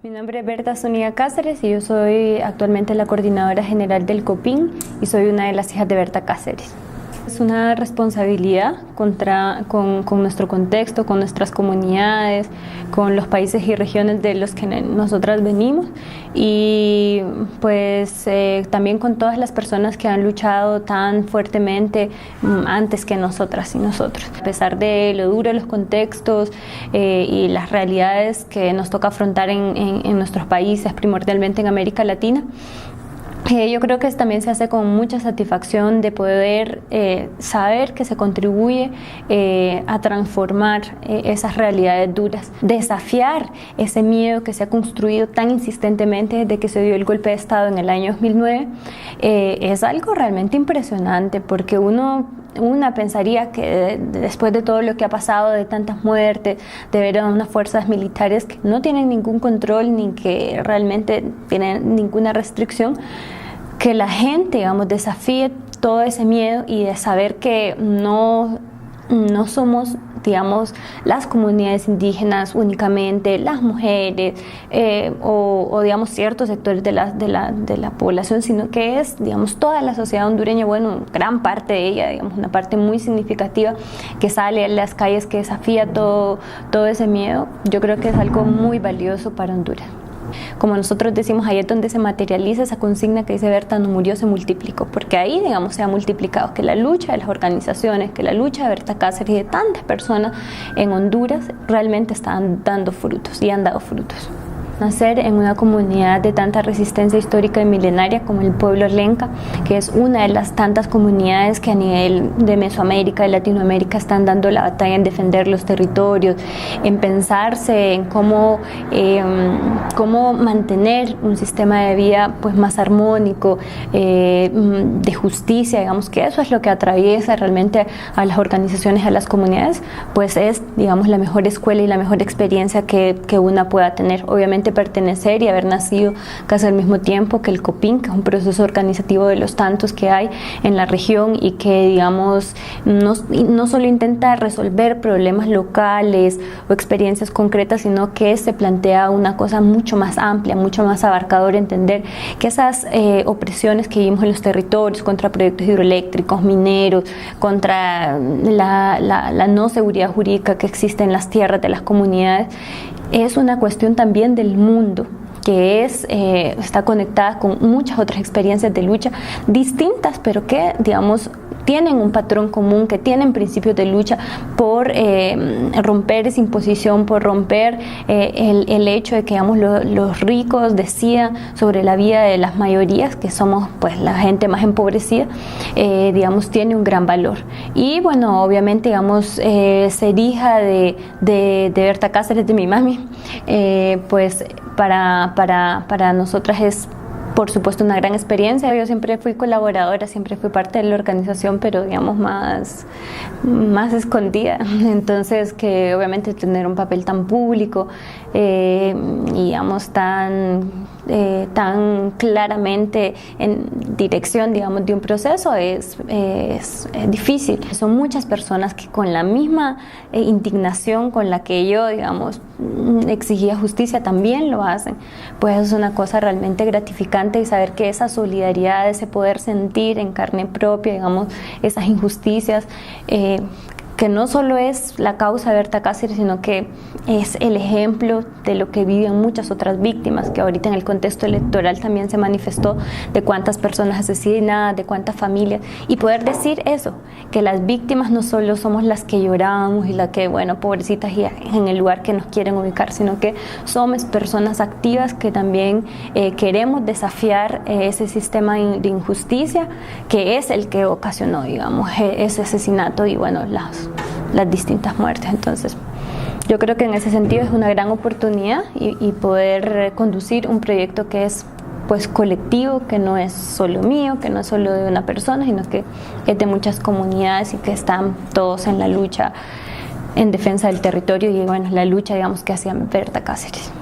Mi nombre es Berta Zúñiga Cáceres y yo soy actualmente la coordinadora general del COPIN y soy una de las hijas de Berta Cáceres. Es una responsabilidad con nuestro contexto, con nuestras comunidades, con los países y regiones de los que nosotras venimos y pues también con todas las personas que han luchado tan fuertemente antes que nosotras y nosotros. A pesar de lo duro de los contextos y las realidades que nos toca afrontar en nuestros países, primordialmente en América Latina, yo creo que también se hace con mucha satisfacción de poder saber que se contribuye a transformar esas realidades duras, desafiar ese miedo que se ha construido tan insistentemente desde que se dio el golpe de Estado en el año 2009. Es algo realmente impresionante porque una pensaría que después de todo lo que ha pasado, de tantas muertes, de ver a unas fuerzas militares que no tienen ningún control ni que realmente tienen ninguna restricción, que la gente, digamos, desafíe todo ese miedo y de saber que no somos, digamos, las comunidades indígenas únicamente, las mujeres o digamos ciertos sectores de la población, sino que es, digamos, toda la sociedad hondureña, bueno, gran parte de ella, digamos, una parte muy significativa que sale a las calles, que desafía todo ese miedo. Yo creo que es algo muy valioso para Honduras. Como nosotros decimos, ahí es donde se materializa esa consigna que dice Berta no murió, se multiplicó, porque ahí, digamos, se ha multiplicado, que la lucha de las organizaciones, que la lucha de Berta Cáceres y de tantas personas en Honduras realmente están dando frutos y han dado frutos. Nacer en una comunidad de tanta resistencia histórica y milenaria como el pueblo lenca, que es una de las tantas comunidades que a nivel de Mesoamérica y Latinoamérica están dando la batalla en defender los territorios, en pensarse en cómo mantener un sistema de vida pues más armónico, de justicia, digamos, que eso es lo que atraviesa realmente a las organizaciones, a las comunidades, pues es, digamos, la mejor escuela y la mejor experiencia que una pueda tener. Obviamente pertenecer y haber nacido casi al mismo tiempo que el COPIN, que es un proceso organizativo de los tantos que hay en la región y que, digamos, no solo intenta resolver problemas locales o experiencias concretas, sino que se plantea una cosa mucho más amplia, mucho más abarcadora, entender que esas opresiones que vivimos en los territorios contra proyectos hidroeléctricos, mineros, contra la no seguridad jurídica que existe en las tierras de las comunidades, es una cuestión también del mundo, que está conectada con muchas otras experiencias de lucha distintas, pero que, digamos, tienen un patrón común, que tienen principios de lucha por romper esa imposición, por romper el hecho de que, digamos, los ricos decidan sobre la vida de las mayorías, que somos pues la gente más empobrecida, digamos, tiene un gran valor. Y bueno, obviamente, digamos, ser hija de Berta Cáceres, de mi mami, pues para nosotras es, por supuesto, una gran experiencia. Yo siempre fui colaboradora, siempre fui parte de la organización, pero, digamos, más escondida. Entonces, que obviamente tener un papel tan público y, digamos, tan claramente en dirección, digamos, de un proceso es difícil. Son muchas personas que con la misma indignación con la que yo, digamos, exigía justicia, también lo hacen. Pues es una cosa realmente gratificante y saber que esa solidaridad, ese poder sentir en carne propia, digamos, esas injusticias, que no solo es la causa de Berta Cáceres, sino que es el ejemplo de lo que viven muchas otras víctimas, que ahorita en el contexto electoral también se manifestó, de cuántas personas asesinadas, de cuántas familias, y poder decir eso, que las víctimas no solo somos las que lloramos y las que, bueno, pobrecitas y en el lugar que nos quieren ubicar, sino que somos personas activas que también queremos desafiar ese sistema de injusticia que es el que ocasionó, digamos, ese asesinato y, bueno, las distintas muertes. Entonces, yo creo que en ese sentido es una gran oportunidad y poder conducir un proyecto que es, pues, colectivo, que no es solo mío, que no es solo de una persona, sino que es de muchas comunidades y que están todos en la lucha en defensa del territorio y, bueno, la lucha, digamos, que hacía Berta Cáceres.